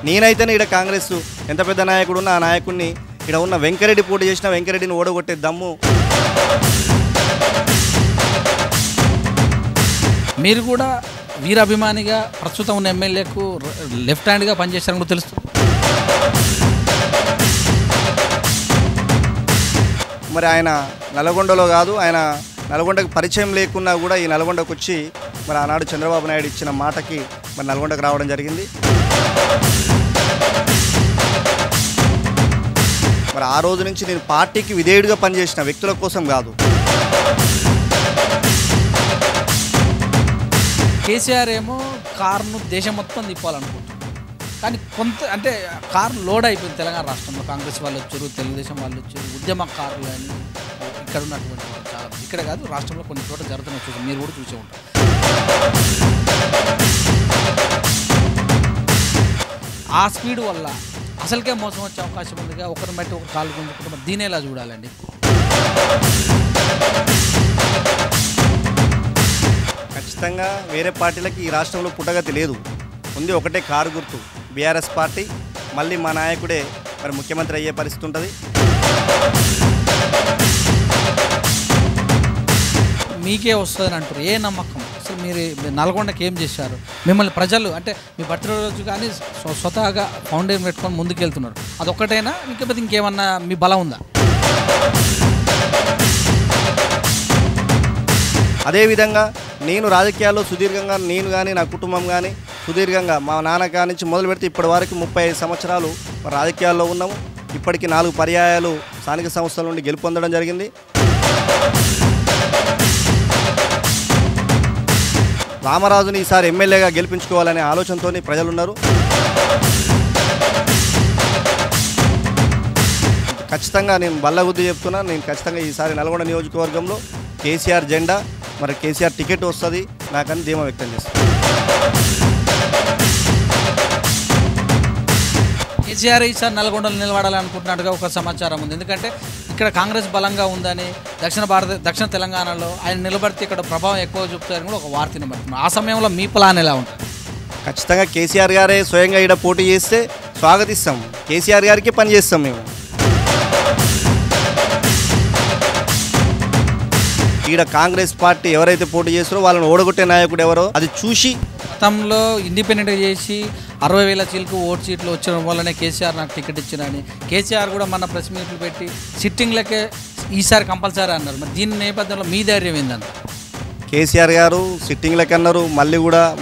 నేనైతేనే ఇక్కడ కాంగ్రెస్ ఎంత పెద్ద నాయకుడు ఉన్న ఆ నాయకుడిని ఇక్కడ ఉన్న వెంకరెడ్డి పోటీ చేసిన వెంకరెడ్డిని ఓడగొట్టే దమ్ము. మీరు కూడా వీరాభిమానిగా ప్రస్తుతం ఉన్న ఎమ్మెల్యేకు లెఫ్ట్ హ్యాండ్గా పనిచేశారని కూడా తెలుస్తుంది. మరి ఆయన నల్గొండలో కాదు, ఆయన నల్గొండకు పరిచయం లేకున్నా కూడా ఈ నల్గొండకు వచ్చి మరి ఆనాడు చంద్రబాబు నాయుడు ఇచ్చిన మాటకి మరి నల్గొండకు రావడం జరిగింది. మరి ఆ రోజు నుంచి నేను పార్టీకి విధేయుడిగా పనిచేసిన వ్యక్తుల కోసం కాదు. కేసీఆర్ ఏమో కారును దేశం మొత్తం తిప్పాలనుకుంటున్నారు, కానీ కొంత అంటే కారు లోడ్ అయిపోయింది. తెలంగాణ రాష్ట్రంలో కాంగ్రెస్ వాళ్ళు వచ్చారు, తెలుగుదేశం వాళ్ళు వచ్చారు, ఉద్యమ కార్లు అని ఇక్కడ ఉన్నటువంటి వాళ్ళు చాలా ఇక్కడ కాదు రాష్ట్రంలో కొన్ని చోట్ల జరుగుతున్న చూసి మీరు కూడా చూసే ఉంటారు. ఆ స్పీడ్ వల్ల అసలుకే మోసం వచ్చే అవకాశం ఉందిగా. ఒకరిని బట్టి ఒకరు కాళ్ళు గుంజుకుంటే మరి దీని ఎలా చూడాలండి? ఖచ్చితంగా వేరే పార్టీలకి ఈ రాష్ట్రంలో పుట్టగతి లేదు. ఉంది ఒకటే కారు గుర్తు, బీఆర్ఎస్ పార్టీ. మళ్ళీ మా నాయకుడే మరి ముఖ్యమంత్రి అయ్యే పరిస్థితి ఉంటుంది. మీకే వస్తుందని అంటారు, ఏ నమ్మకం? అసలు మీరు నల్గొండకి ఏం చేశారు? మిమ్మల్ని ప్రజలు అంటే మీ బర్త్డే రోజు కానీ స్వతహాగా ఫౌండేషన్ పెట్టుకొని ముందుకెళ్తున్నారు, అదొక్కటైనా ఇంకపోతే ఇంకేమన్నా మీ బలం ఉందా? అదేవిధంగా నేను రాజకీయాల్లో సుదీర్ఘంగా నేను కానీ నా కుటుంబం కానీ సుదీర్ఘంగా మా నాన్న కానించి మొదలు పెడితే ఇప్పటి వరకు 35 సంవత్సరాలు రాజకీయాల్లో ఉన్నాము. ఇప్పటికీ 4 పర్యాయాలు స్థానిక సంస్థల నుండి గెలుపొందడం జరిగింది. రామరాజుని ఈసారి ఎమ్మెల్యేగా గెలిపించుకోవాలనే ఆలోచనతో ప్రజలున్నారు. ఖచ్చితంగా నేను బల్లగుద్ది చెప్తున్నా, నేను ఖచ్చితంగా ఈసారి నల్గొండ నియోజకవర్గంలో కేసీఆర్ జెండా మరి కేసీఆర్ టికెట్ వస్తుంది నాకని ధీమా వ్యక్తం చేస్తాను. కేసీఆర్ ఈసారి నల్గొండలో నిలబడాలనుకుంటున్నట్టుగా ఒక సమాచారం ఉంది. ఎందుకంటే ఇక్కడ కాంగ్రెస్ బలంగా ఉందని, దక్షిణ తెలంగాణలో ఆయన నిలబడితే ఇక్కడ ప్రభావం ఎక్కువ చూపుతారని కూడా ఒక వార్త నిలబడుతుంది. ఆ సమయంలో మీ ప్లాన్ ఎలా ఉంటుంది? ఖచ్చితంగా కేసీఆర్ గారే స్వయంగా ఇక్కడ పోటీ చేస్తే స్వాగతిస్తాం. కేసీఆర్ గారికి పని చేస్తాం మేము. ఈడ కాంగ్రెస్ పార్టీ ఎవరైతే పోటీ చేస్తారో వాళ్ళని ఓడగొట్టే నాయకుడు ఎవరో అది చూసి గతంలో ఇండిపెండెంట్గా చేసి 60,000 చిలుకు ఓటు సీట్లు వచ్చిన వల్లనే కేసీఆర్ నాకు టికెట్ ఇచ్చినని కేసీఆర్ కూడా మన ప్రెస్ మీట్లు పెట్టి సిట్టింగ్లకే ఈసారి కంపల్సరీ అన్నారు. మరి దీని నేపథ్యంలో మీ ధైర్యం ఏందన్న? కేసీఆర్ గారు సిట్టింగ్లకి అన్నారు.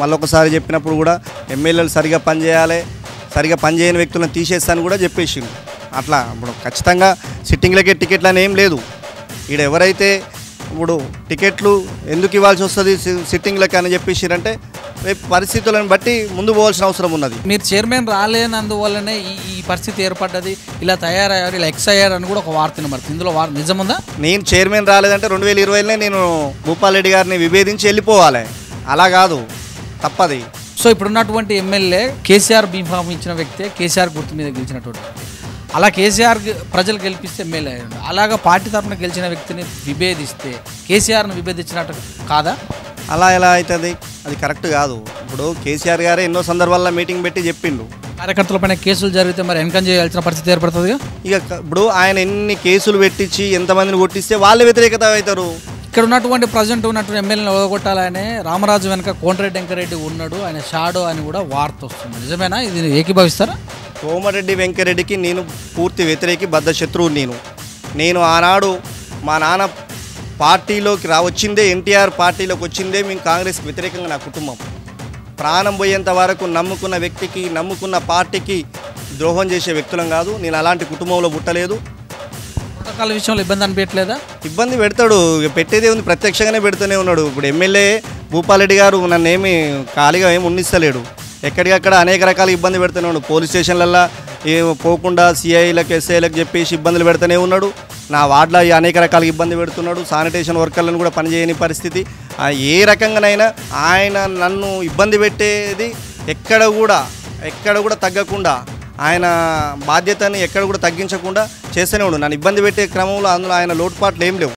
మళ్ళొకసారి చెప్పినప్పుడు కూడా ఎమ్మెల్యేలు సరిగా పనిచేయాలి, సరిగా పనిచేయని వ్యక్తులను తీసేస్తాను కూడా చెప్పేసిండు. అట్లా ఇప్పుడు ఖచ్చితంగా సిట్టింగ్లకే టికెట్లు అని ఏం లేదు. ఈడ ఎవరైతే ఇప్పుడు టికెట్లు ఎందుకు ఇవ్వాల్సి వస్తుంది సిట్టింగ్లకి అని చెప్పేసిరంటే రేపు పరిస్థితులను బట్టి ముందు పోవాల్సిన అవసరం ఉన్నది. మీరు చైర్మన్ రాలేనందువల్లనే ఈ పరిస్థితి ఏర్పడ్డది, ఇలా తయారయ్యారు, ఇలా ఎక్స్ అయ్యారు అని కూడా ఒక వార్త వినబడుతుంది. ఇందులో నిజముందా? నేను చైర్మన్ రాలేదంటే 2020లోనే నేను భూపాల్ రెడ్డి గారిని విభేదించి వెళ్ళిపోవాలి. అలా కాదు, తప్పది. సో ఇప్పుడున్నటువంటి ఎమ్మెల్యే కేసీఆర్ బీఫామ్ ఇచ్చిన వ్యక్తే కేసీఆర్ గుర్తు మీద గెలిచినటువంటి వ్యక్తి. అలా కేసీఆర్ ప్రజలు గెలిపిస్తే ఎమ్మెల్యే అయ్యాడు. అలాగా పార్టీ తరఫున గెలిచిన వ్యక్తిని విభేదిస్తే కేసీఆర్ను విభేదించినట్టు కాదా? అలా ఎలా అవుతుంది? అది కరెక్ట్ కాదు. ఇప్పుడు కేసీఆర్ గారే ఎన్నో సందర్భాల్లో మీటింగ్ పెట్టి చెప్పిండు కార్యకర్తలపైన కేసులు జరిగితే మరి ఎన్కం చేయాల్సిన పరిస్థితి ఏర్పడుతుంది. ఇక ఇప్పుడు ఆయన ఎన్ని కేసులు పెట్టించి ఎంతమందిని కొట్టిస్తే వాళ్ళే వ్యతిరేకత అవుతారు. ఇక్కడ ఉన్నటువంటి ప్రజెంట్ ఉన్నటువంటి ఎమ్మెల్యేని ఓడగొట్టాలని రామరాజు వెనక కోమటిరెడ్డి వెంకరెడ్డి ఉన్నాడు, ఆయన షాడో అని కూడా వార్త వస్తుంది. నిజమేనా? ఇది ఏకీభవిస్తారా? కోమటిరెడ్డి వెంకరెడ్డికి నేను పూర్తి వ్యతిరేకి, బద్ధ శత్రువు. నేను ఆనాడు మా నాన్న పార్టీలోకి వచ్చిందే, ఎన్టీఆర్ పార్టీలోకి వచ్చిందే మేము కాంగ్రెస్కి వ్యతిరేకంగా. నా కుటుంబం ప్రాణం పోయేంత వరకు నమ్ముకున్న వ్యక్తికి, నమ్ముకున్న పార్టీకి ద్రోహం చేసే వ్యక్తులం కాదు. నేను అలాంటి కుటుంబంలో పుట్టలేదు. ప్రోటోకాల్ విషయంలో ఇబ్బంది అనిపించలేదా? ఇబ్బంది పెడతాడు, పెట్టేదే ఉంది, ప్రత్యక్షంగానే పెడుతూనే ఉన్నాడు. ఇప్పుడు ఎమ్మెల్యే భూపాల్ రెడ్డి గారు నన్ను ఏమి ఖాళీగా ఏమి ఉన్నిస్తలేడు. ఎక్కడికక్కడ అనేక రకాల ఇబ్బంది పెడుతూనే ఉన్నాడు. పోలీస్ స్టేషన్లల్లో పోకుండా సిఐలకు ఎస్ఐలకు చెప్పేసి ఇబ్బందులు పెడుతూనే ఉన్నాడు. నా వార్డులో అనేక రకాల ఇబ్బంది పెడుతున్నాడు. శానిటేషన్ వర్కర్లను కూడా పనిచేయని పరిస్థితి. ఏ రకంగానైనా ఆయన నన్ను ఇబ్బంది పెట్టేది ఎక్కడ కూడా తగ్గకుండా, ఆయన బాధ్యతని ఎక్కడ కూడా తగ్గించకుండా చేస్తూనే ఉన్నాడు. నన్ను ఇబ్బంది పెట్టే క్రమంలో అందులో ఆయన లోటుపాట్లు ఏం లేవు.